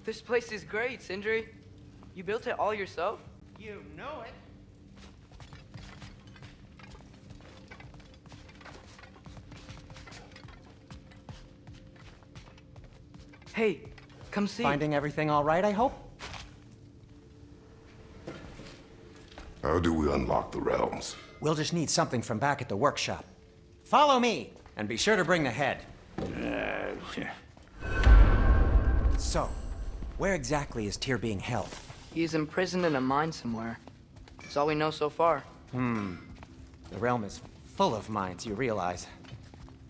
This place is great, Sindri. You built it all yourself? You know it. Hey, come see. Finding everything all right, I hope? How do we unlock the realms? We'll just need something from back at the workshop. Follow me, and be sure to bring the head. So, where exactly is Tyr being held? He's imprisoned in a mine somewhere. That's all we know so far. The realm is full of mines, you realize.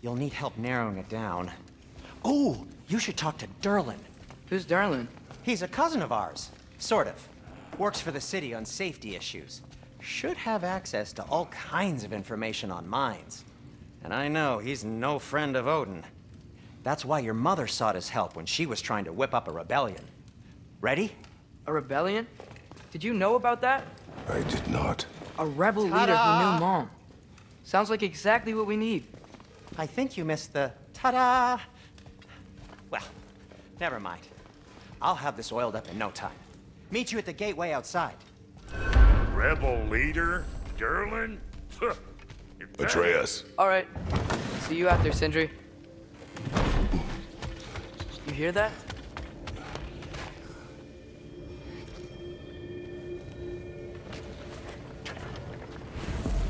You'll need help narrowing it down. Oh, you should talk to Derlin. Who's Darlin? He's a cousin of ours. Sort of. Works for the city on safety issues. Should have access to all kinds of information on mines. And I know he's no friend of Odin. That's why your mother sought his help when she was trying to whip up a rebellion. Ready? A rebellion? Did you know about that? I did not. A rebel leader who knew Mom. Sounds like exactly what we need. I think you missed the ta-da. Well, never mind. I'll have this oiled up in no time. Meet you at the gateway outside. Rebel leader? Derlin? Atreus. All right. See you after, Sindri. You hear that?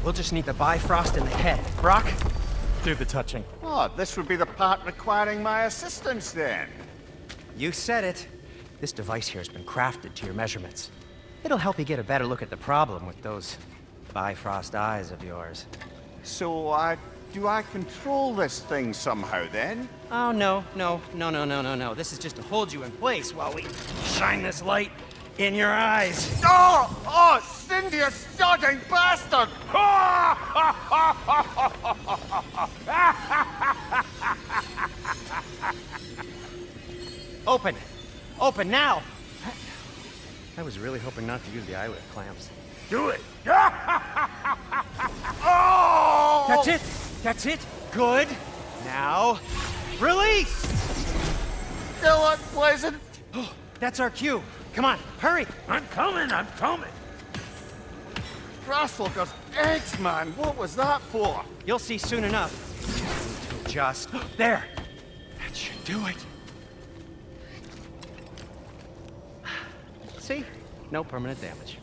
We'll just need the Bifrost in the head. Brock, do the touching. Oh, this would be the part requiring my assistance then. You said it. This device here has been crafted to your measurements. It'll help you get a better look at the problem with those Bifrost eyes of yours. So, do I control this thing somehow then? Oh, no. This is just to hold you in place while we shine this light in your eyes. Oh, Cindy, you sodding bastard! Open! Open now! I was really hoping not to use the eyelid clamps. Do it! Oh! That's it! That's it! Good! Now, release! Still unpleasant. That's our cue. Come on, hurry! I'm coming! Grasslockers, eggs, man. What was that for? You'll see soon enough. Just there. That should do it. See? No permanent damage.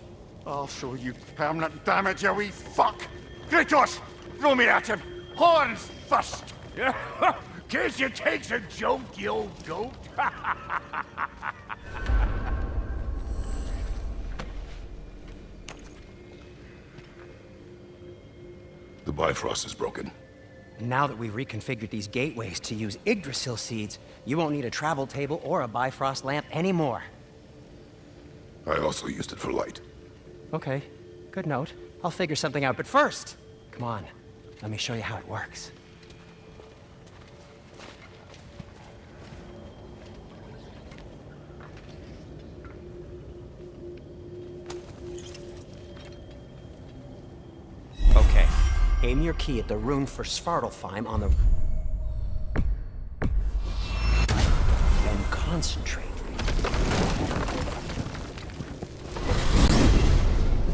I'll show you permanent damage, you wee fuck. Kratos, throw me at him. Horns first. Guess you takes a joke, you old goat. The Bifrost is broken. Now that we've reconfigured these gateways to use Yggdrasil seeds, you won't need a travel table or a Bifrost lamp anymore. I also used it for light. Okay, good note. I'll figure something out, but first, come on, let me show you how it works. Okay, aim your key at the rune for Svartalfheim on the... Then concentrate.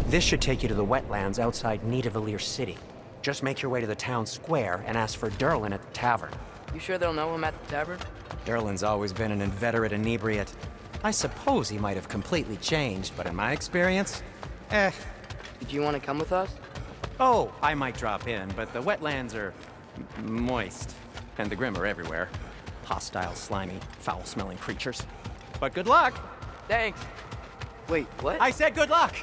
This should take you to the wetlands outside Nidavellir City. Just make your way to the town square and ask for Derlin at the tavern. You sure they'll know him at the tavern? Derlin's always been an inveterate inebriate. I suppose he might have completely changed, but in my experience, Did you want to come with us? Oh, I might drop in, but the wetlands are moist, and the Grim are everywhere. Hostile, slimy, foul-smelling creatures. But good luck! Thanks. Wait, what? I said good luck!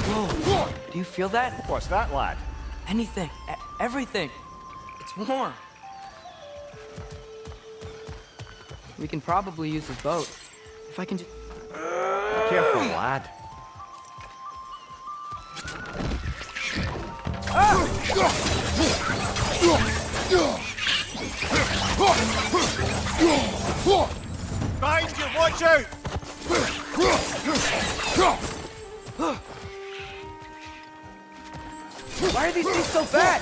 Whoa! Do you feel that? What's that, lad? Anything. Everything. It's warm. We can probably use the boat. If I can just... Careful, lad. Behind you, watch out! Why are these things so bad?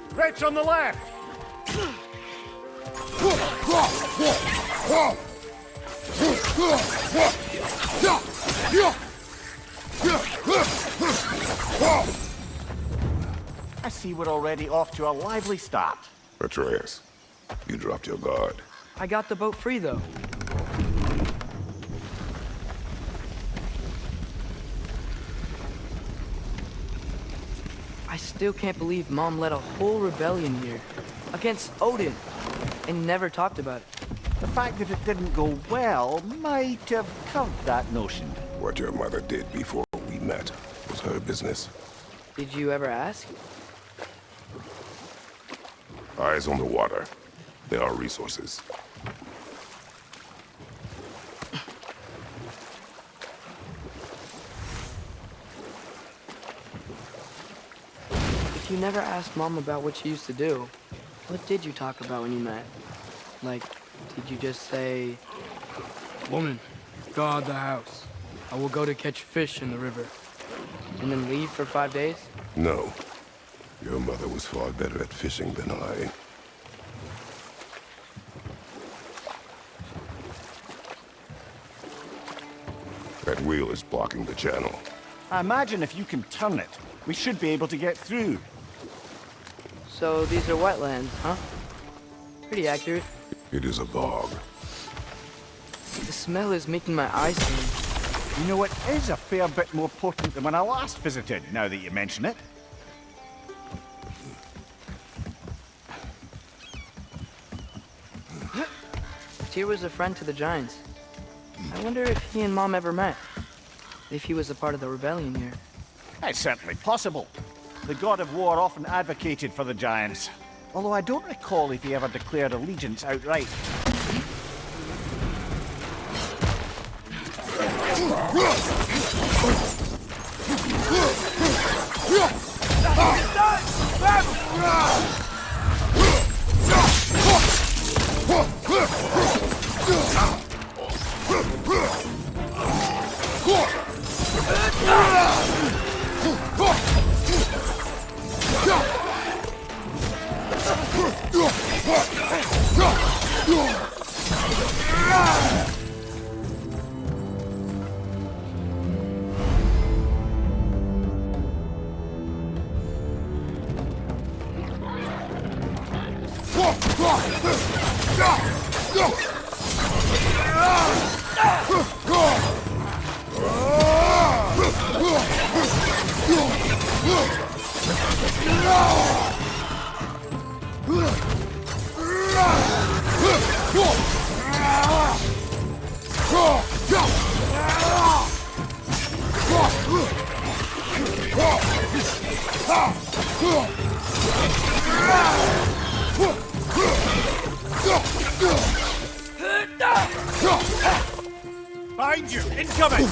Threats on the left! I see we're already off to a lively start. Atreus, you dropped your guard. I got the boat free, though. I still can't believe Mom led a whole rebellion here. Against Odin. And never talked about it. The fact that it didn't go well might have curved that notion. What your mother did before we met was her business. Did you ever ask? Eyes on the water. There are resources. If you never asked Mom about what she used to do, what did you talk about when you met? Like, did you just say, "Woman, guard the house. I will go to catch fish in the river," and then leave for 5 days? No. Your mother was far better at fishing than I. That wheel is blocking the channel. I imagine if you can turn it, we should be able to get through. So these are wetlands, huh? Pretty accurate. It is a bog. The smell is making my eyes burn. You know, it is a fair bit more potent than when I last visited, now that you mention it. Tyr was a friend to the Giants. I wonder if he and Mom ever met. If he was a part of the rebellion here. It's certainly possible. The god of war often advocated for the giants. Although I don't recall if he ever declared allegiance outright. Behind you! Incoming!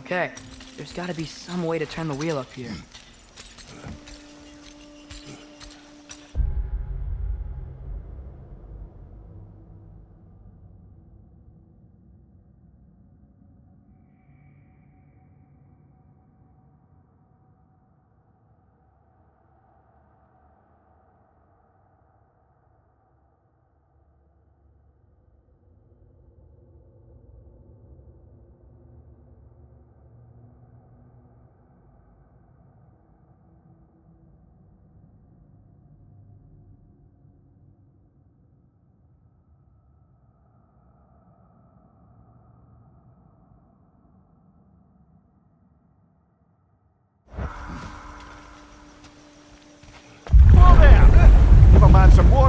Okay, there's gotta be some way to turn the wheel up here.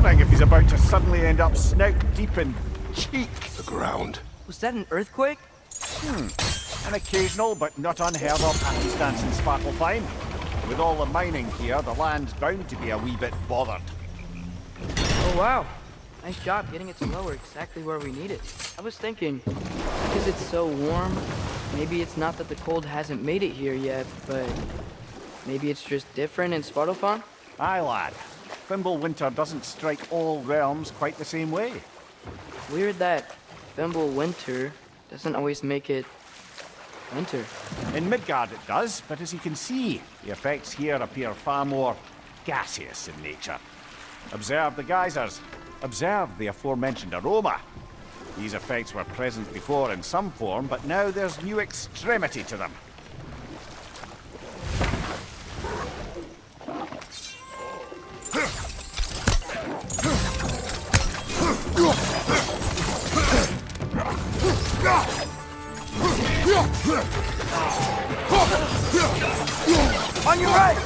warning if he's about to suddenly end up snout deep in cheek. The ground. Was that an earthquake? An occasional but not unheard of happenstance in Sparklefine. With all the mining here, the land's bound to be a wee bit bothered. Oh, wow. Nice job getting it to lower exactly where we need it. I was thinking, because it's so warm, maybe it's not that the cold hasn't made it here yet, but maybe it's just different in Svartalfheim? Aye, lad. Winter doesn't strike all realms quite the same way. Weird that Winter doesn't always make it winter. In Midgard it does, but as you can see, the effects here appear far more gaseous in nature. Observe the geysers. Observe the aforementioned aroma. These effects were present before in some form, but now there's new extremity to them. On your right!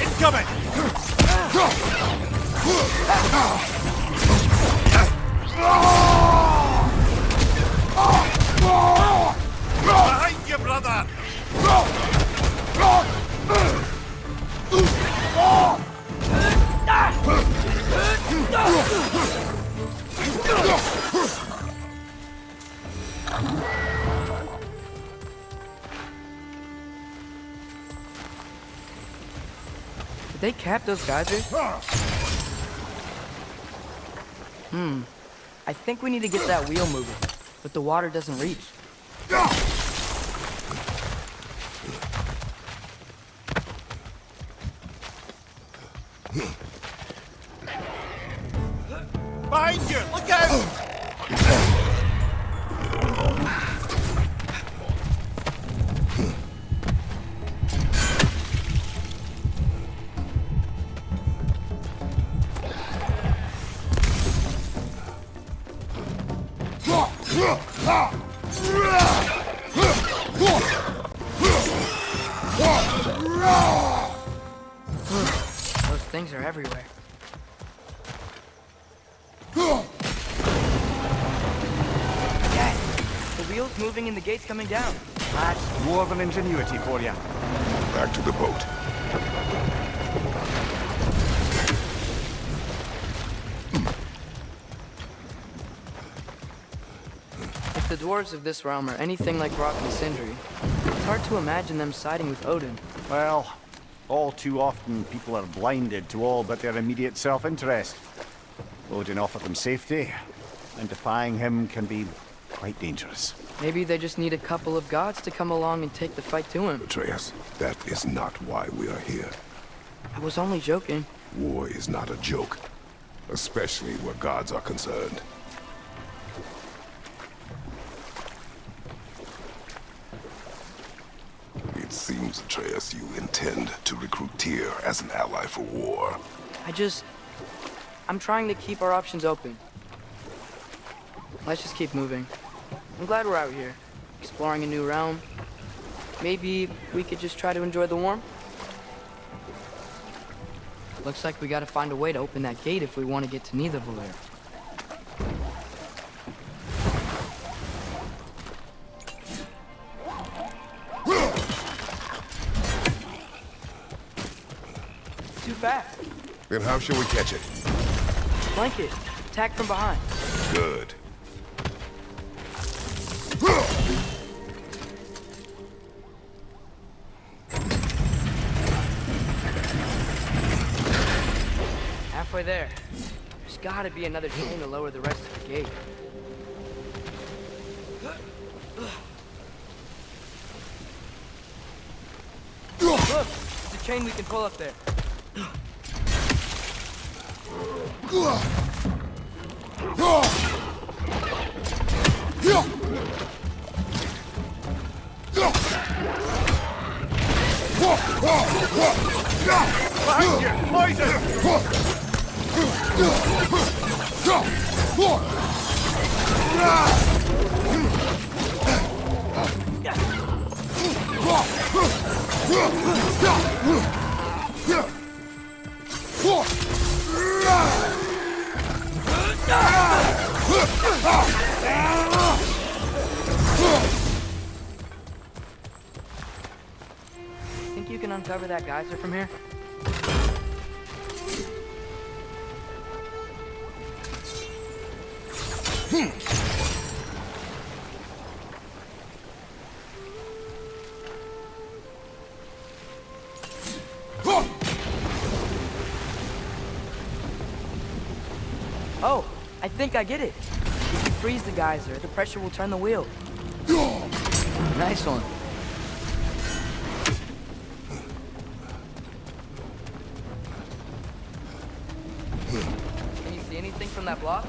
Incoming! Behind you, brother! Did they cap those geysers? I think we need to get that wheel moving, but the water doesn't reach. Behind you! Look out! Those things are everywhere. Dad, the wheel's moving and the gate's coming down. That's dwarven ingenuity for you. Back to the boat. If the dwarves of this realm are anything like Rock and Sindri, it's hard to imagine them siding with Odin. Well, all too often people are blinded to all but their immediate self-interest. Odin offered them safety, and defying him can be quite dangerous. Maybe they just need a couple of gods to come along and take the fight to him. Atreus, that is not why we are here. I was only joking. War is not a joke, especially where gods are concerned. It seems, Atreus, you intend to recruit Tyr as an ally for war. I'm trying to keep our options open. Let's just keep moving. I'm glad we're out here, exploring a new realm. Maybe we could just try to enjoy the warmth? Looks like we gotta find a way to open that gate if we want to get to Nidavellir. Too fast. Then how shall we catch it? Flank it. Attack from behind. Good. Halfway there. There's gotta be another chain to lower the rest of the gate. Look! There's a chain we can pull up there. Behind you! Poison! Think you can uncover that geyser from here? Oh, I think I get it. If you freeze the geyser, the pressure will turn the wheel. Nice one. Can you see anything from that block?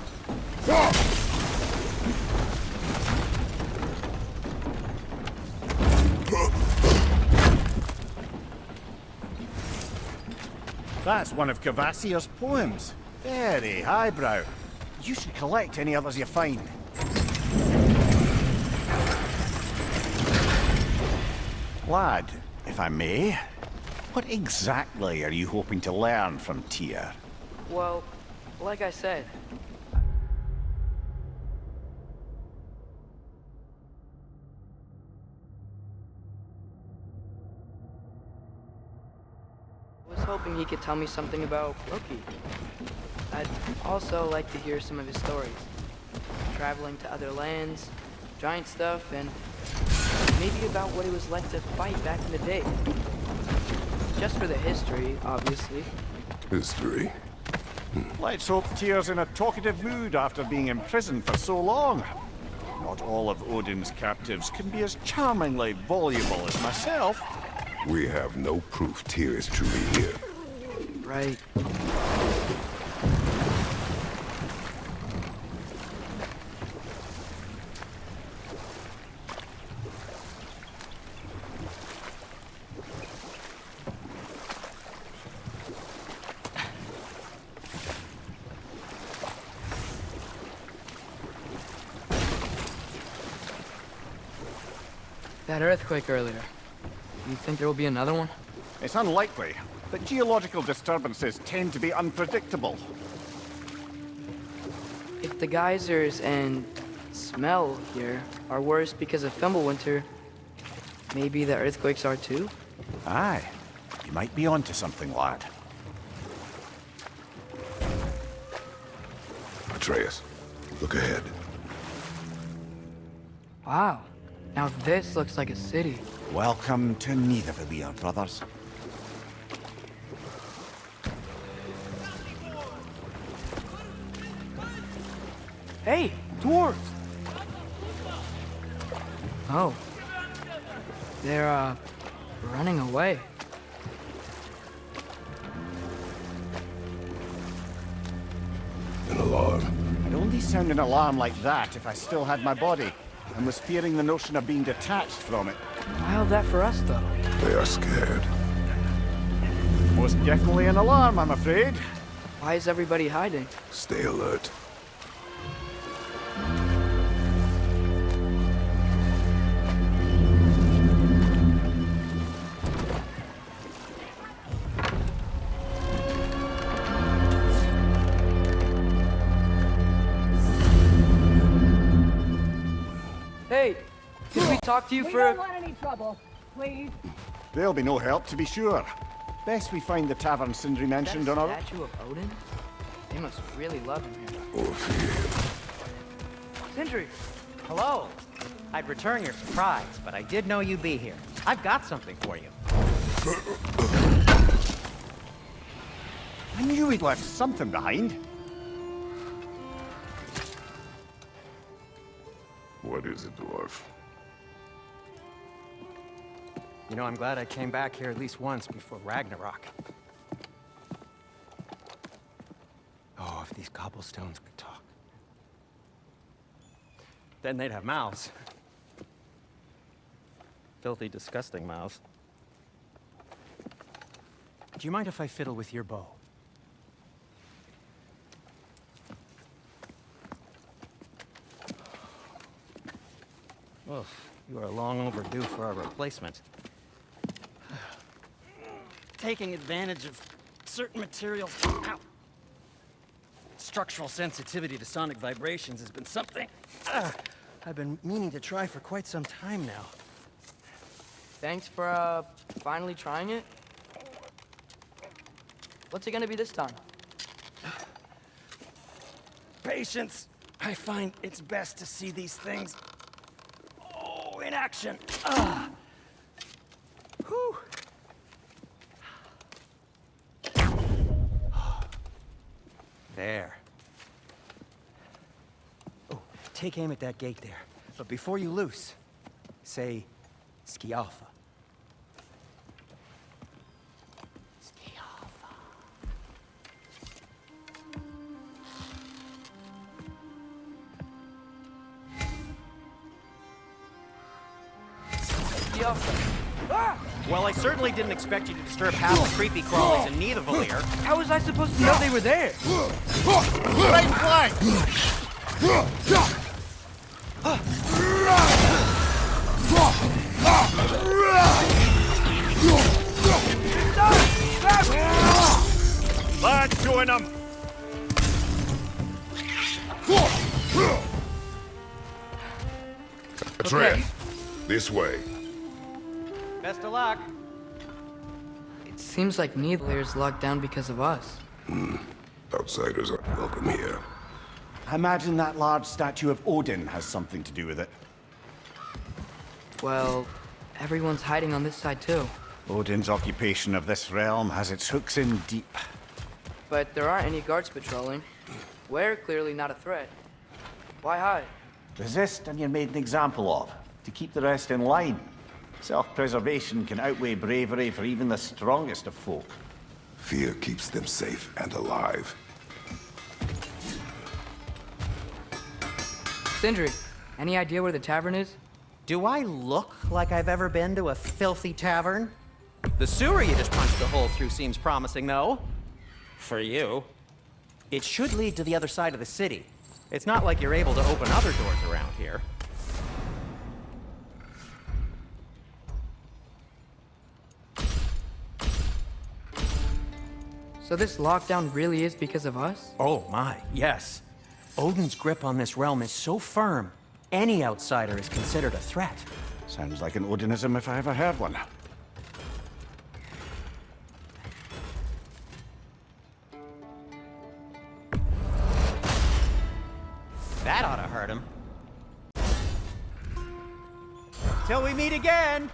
That's one of Cavassier's poems. Very highbrow. You should collect any others you find. Lad, if I may, what exactly are you hoping to learn from Tyr? Well, like I said, I was hoping he could tell me something about Loki. I'd also like to hear some of his stories. Traveling to other lands, giant stuff, and maybe about what it was like to fight back in the day. Just for the history, obviously. History. Let's hope Tyr's in a talkative mood after being imprisoned for so long. Not all of Odin's captives can be as charmingly voluble as myself. We have no proof Tyr is truly here. Right. That earthquake earlier. Do you think there will be another one? It's unlikely, but geological disturbances tend to be unpredictable. If the geysers and smell here are worse because of Fimbulwinter, maybe the earthquakes are too? Aye, you might be onto something, lad. Atreus, look ahead. Wow. Now this looks like a city. Welcome to Nidavellir, brothers. Hey, dwarves! Oh. They're, running away. An alarm. I'd only sound an alarm like that if I still had my body, and was fearing the notion of being detached from it. Wild that for us, though. They are scared. Most definitely an alarm, I'm afraid. Why is everybody hiding? Stay alert. Hey, did we talk to you We for... don't want any trouble, please. There'll be no help, to be sure. Best we find the tavern Sindri mentioned that on our... statue of Odin? They must really love him here. Or fear. Sindri! Hello. I'd return your surprise, but I did know you'd be here. I've got something for you. I knew he'd left something behind. What is it, dwarf? You know, I'm glad I came back here at least once before Ragnarok. Oh, if these cobblestones could talk. Then they'd have mouths. Filthy, disgusting mouths. Do you mind if I fiddle with your bow? Well, you are long overdue for a replacement. taking advantage of certain materials. Ow. Structural sensitivity to sonic vibrations has been something I've been meaning to try for quite some time now. Thanks for, finally trying it. What's it gonna be this time? Patience. I find it's best to see these things, in action. Whew. There. Oh, take aim at that gate there. But before you loose, say, Skialfa. Skialfa. Well, I certainly didn't expect you to disturb half the creepy crawlies in Nidavellir. How was I supposed to know they were there? Right flank! Lads, join them! Atreus, this way. Best of luck. It seems like Nidavellir locked down because of us. Outsiders are welcome here. I imagine that large statue of Odin has something to do with it. Well, everyone's hiding on this side too. Odin's occupation of this realm has its hooks in deep. But there aren't any guards patrolling. We're clearly not a threat. Why hide? Resist and you're made an example of, to keep the rest in line. Self-preservation can outweigh bravery for even the strongest of folk. Fear keeps them safe and alive. Sindri, any idea where the tavern is? Do I look like I've ever been to a filthy tavern? The sewer you just punched a hole through seems promising, though. For you. It should lead to the other side of the city. It's not like you're able to open other doors around here. So this lockdown really is because of us? Oh my, yes. Odin's grip on this realm is so firm, any outsider is considered a threat. Sounds like an Odinism if I ever heard one. That ought to hurt him. Till we meet again!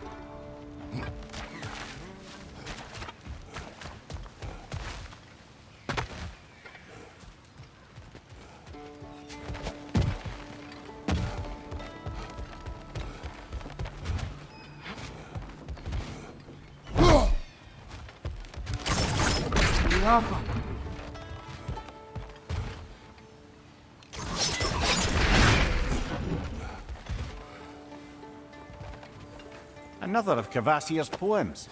Another of Kvasir's poems.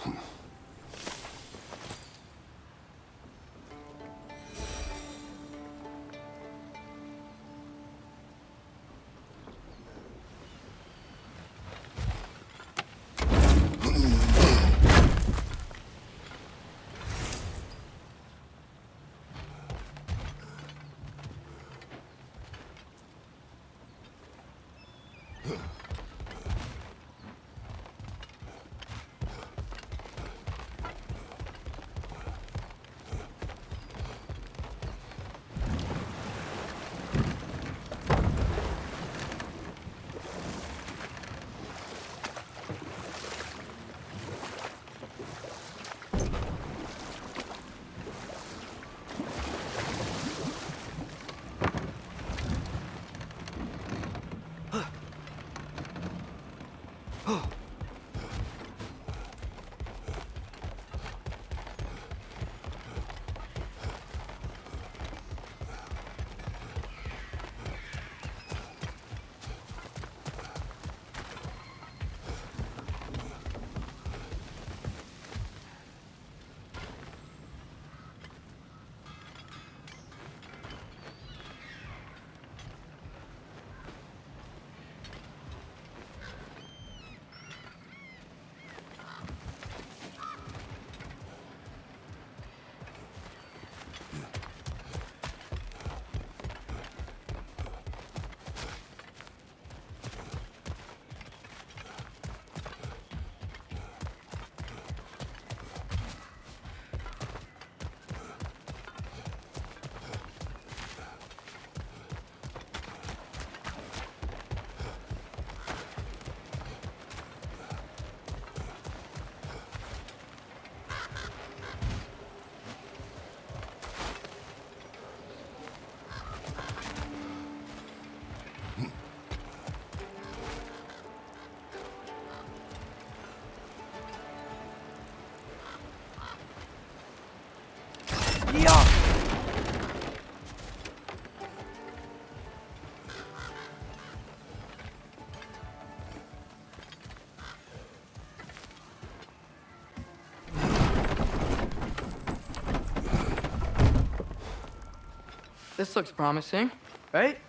This looks promising, right?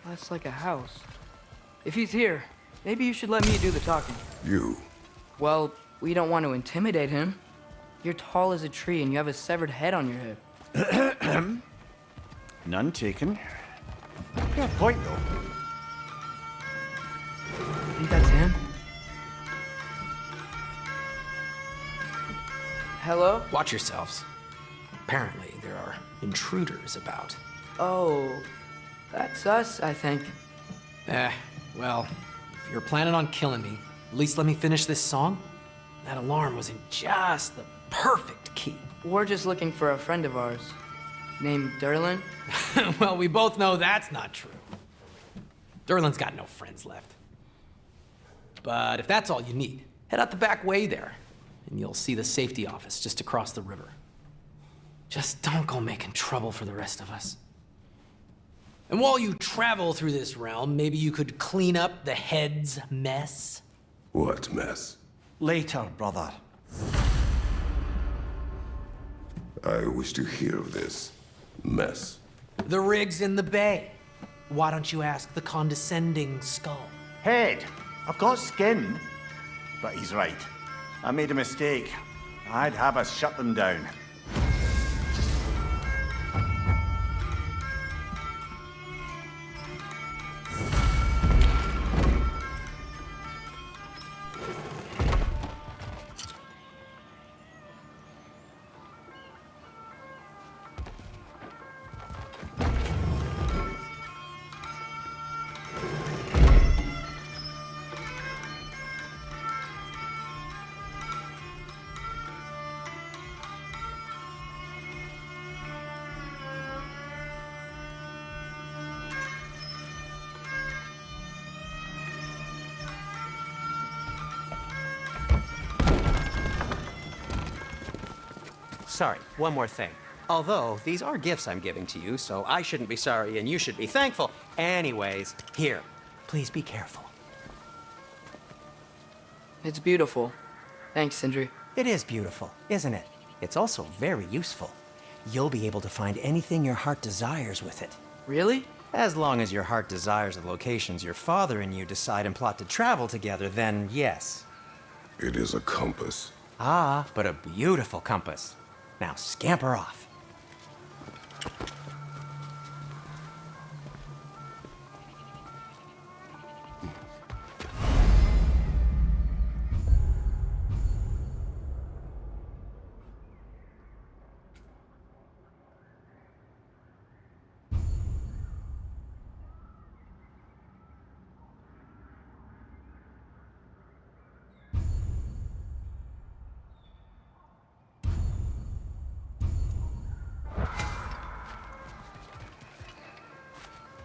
That's like a house. If he's here, maybe you should let me do the talking. You. Well, we don't want to intimidate him. You're tall as a tree and you have a severed head on your head. None taken. Fair point, though. Think that's him? Hello? Watch yourselves. Apparently, there are intruders about. Oh, that's us, I think. Well, if you're planning on killing me, at least let me finish this song. That alarm was in just the perfect key. We're just looking for a friend of ours named Derlin. Well, we both know that's not true. Derlin's got no friends left. But if that's all you need, head out the back way there, and you'll see the safety office just across the river. Just don't go making trouble for the rest of us. And while you travel through this realm, maybe you could clean up the head's mess? What mess? Later, brother. I wish to hear of this mess. The rig's in the bay. Why don't you ask the condescending skull? Head, I've got skin. But he's right. I made a mistake. I'd have us shut them down. Sorry, one more thing. Although, these are gifts I'm giving to you, so I shouldn't be sorry and you should be thankful. Anyways, here, please be careful. It's beautiful. Thanks, Sindri. It is beautiful, isn't it? It's also very useful. You'll be able to find anything your heart desires with it. Really? As long as your heart desires the locations your father and you decide and plot to travel together, then yes. It is a compass. Ah, but a beautiful compass. Now scamper off.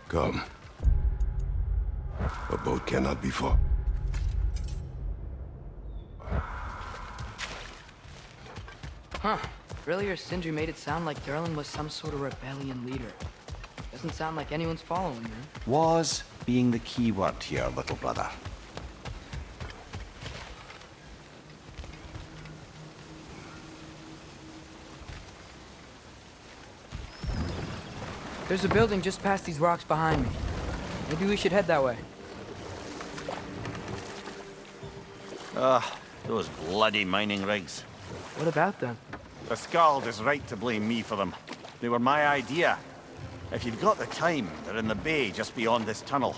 Come. A boat cannot be fought. Huh. Earlier, Sindri made it sound like Derlin was some sort of rebellion leader. Doesn't sound like anyone's following him. Was being the key word here, little brother. There's a building just past these rocks behind me. Maybe we should head that way. Those bloody mining rigs. What about them? The Skald is right to blame me for them. They were my idea. If you've got the time, they're in the bay just beyond this tunnel.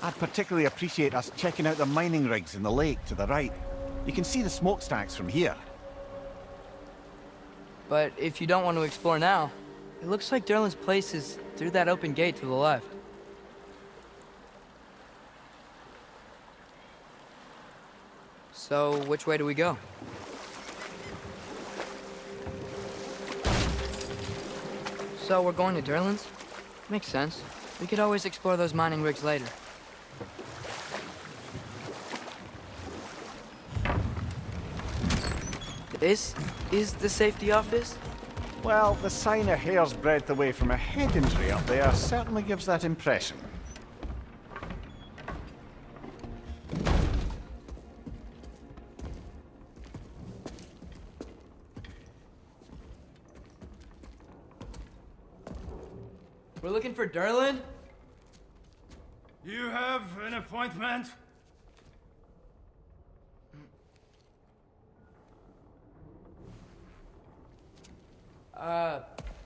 I'd particularly appreciate us checking out the mining rigs in the lake to the right. You can see the smokestacks from here. But if you don't want to explore now, it looks like Derlin's place is through that open gate to the left. So, which way do we go? So, we're going to Derlin's? Makes sense. We could always explore those mining rigs later. This is the safety office? Well, the sign a hair's breadth away from a head injury up there certainly gives that impression. We're looking for Durlin? You have an appointment?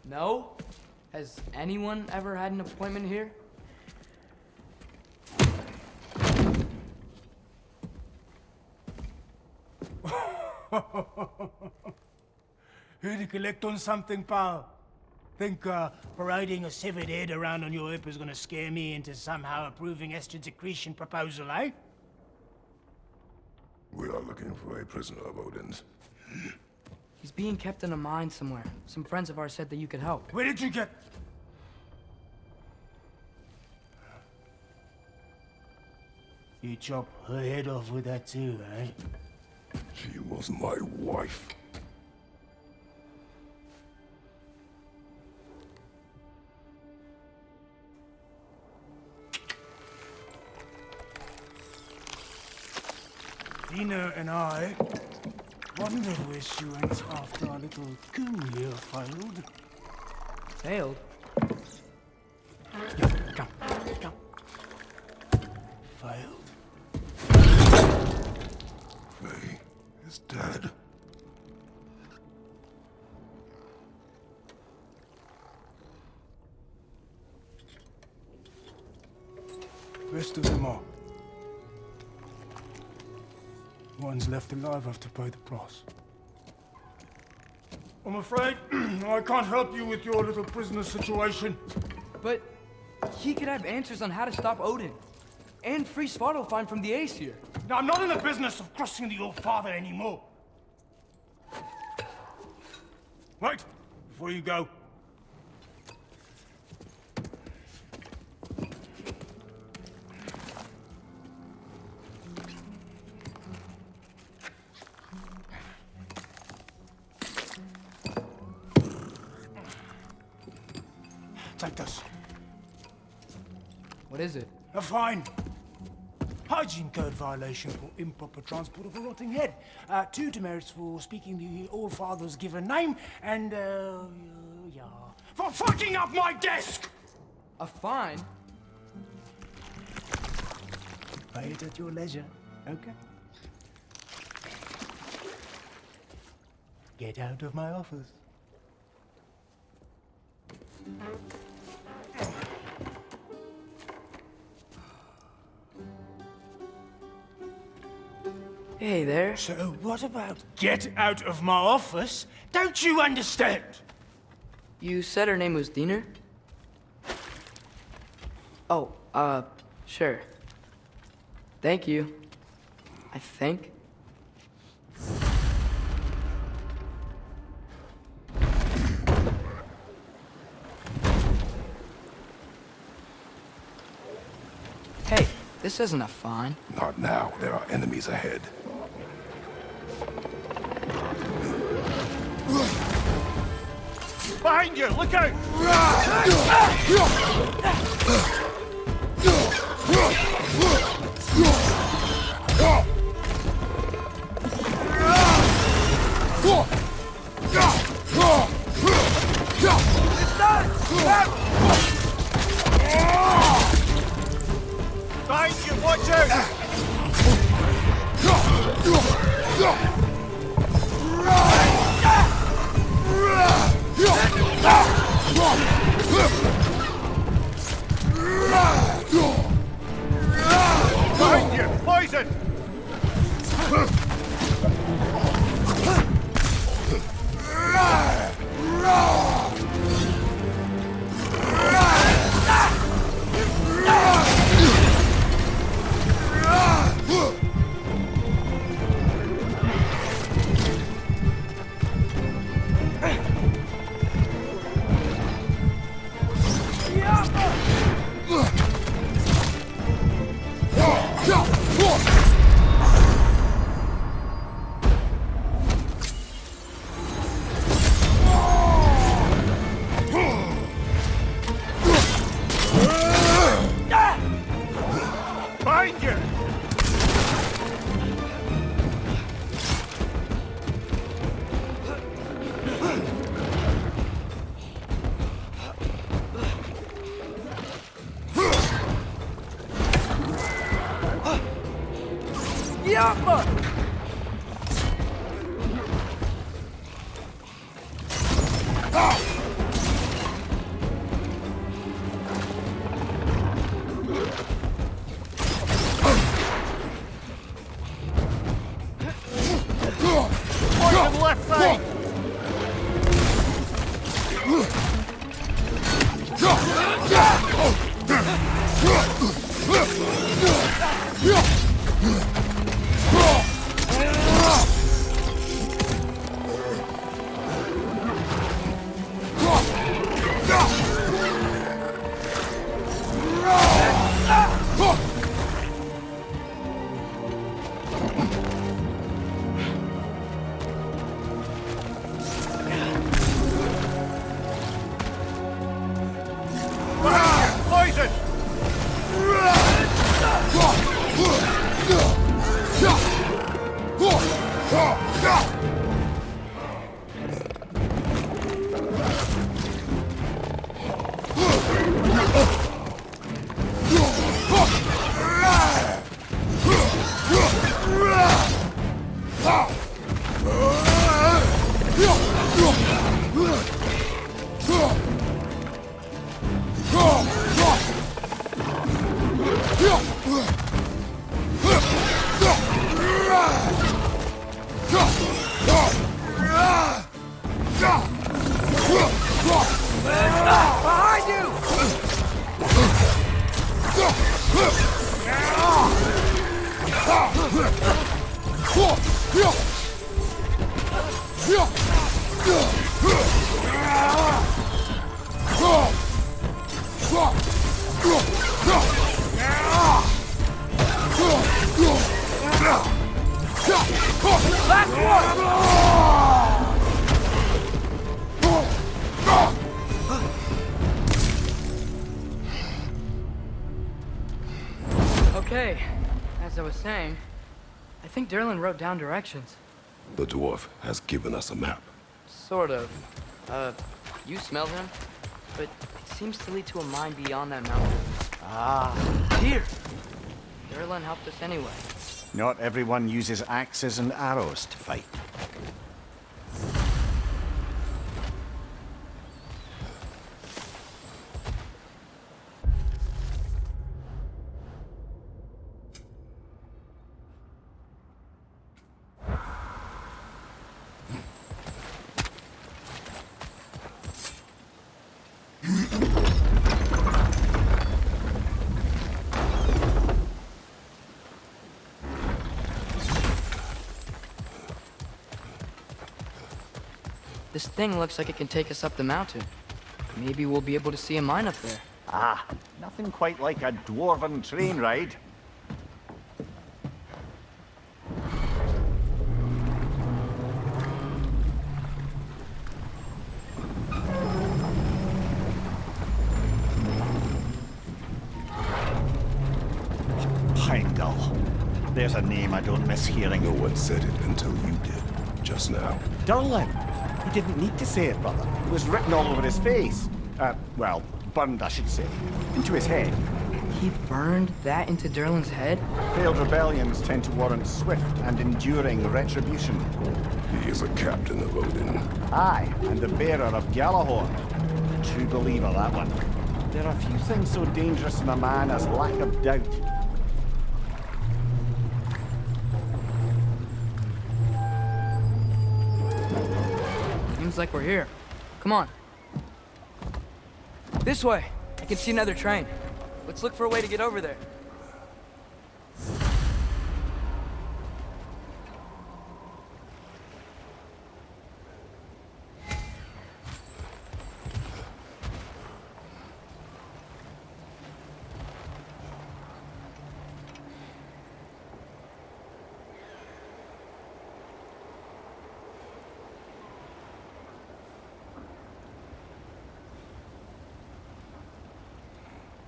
No? Has anyone ever had an appointment here? Here to collect on something, pal? Think parading a severed head around on your hip is gonna scare me into somehow approving estrogen secretion proposal, eh? We are looking for a prisoner of Odin's. He's being kept in a mine somewhere. Some friends of ours said that you could help. Where did you get... You chop her head off with that too, eh? She was my wife. Dina and I wondered where she went after our little coup here failed. Failed? Come, come. Failed. Faye is dead. Rest of them are. One's left alive have to pay the price. I'm afraid I can't help you with your little prisoner situation. But he could have answers on how to stop Odin. And free Svartalfheim from the Aesir. Now, I'm not in the business of crossing the old father anymore. Wait, before you go. Take this. What is it? A fine. Hygiene code violation for improper transport of a rotting head. 2 demerits for speaking the All Father's given name, and, yeah, for fucking up my desk! A fine? Pay it at your leisure, okay? Get out of my office. Hey there. So what about get out of my office? Don't you understand? You said her name was Diener? Oh, sure. Thank you. I think. Hey, this isn't a fine. Not now. There are enemies ahead. Behind you! Look out! Behind you! Watch out! Behind you! Poison! Behind you! up! On the left side! Poison! Behind you! Last one! Okay, as I was saying, I think Derlin wrote down directions. The dwarf has given us a map. Sort of. You smelled him, but it seems to lead to a mine beyond that mountain. Ah, here! Derlin helped us anyway. Not everyone uses axes and arrows to fight. This thing looks like it can take us up the mountain. Maybe we'll be able to see a mine up there. Ah, nothing quite like a dwarven train ride. Heimdall. There's a name I don't miss hearing. No one said it until you did, just now. Derlin! He didn't need to say it, brother. It was written all over his face. Well, burned, I should say. Into his head. He burned that into Derlin's head? Failed rebellions tend to warrant swift and enduring retribution. He is a captain of Odin. Aye, and the bearer of Galahorn. True believer, that one. There are few things so dangerous in a man as lack of doubt. Seems like we're here. Come on. This way. I can see another train. Let's look for a way to get over there.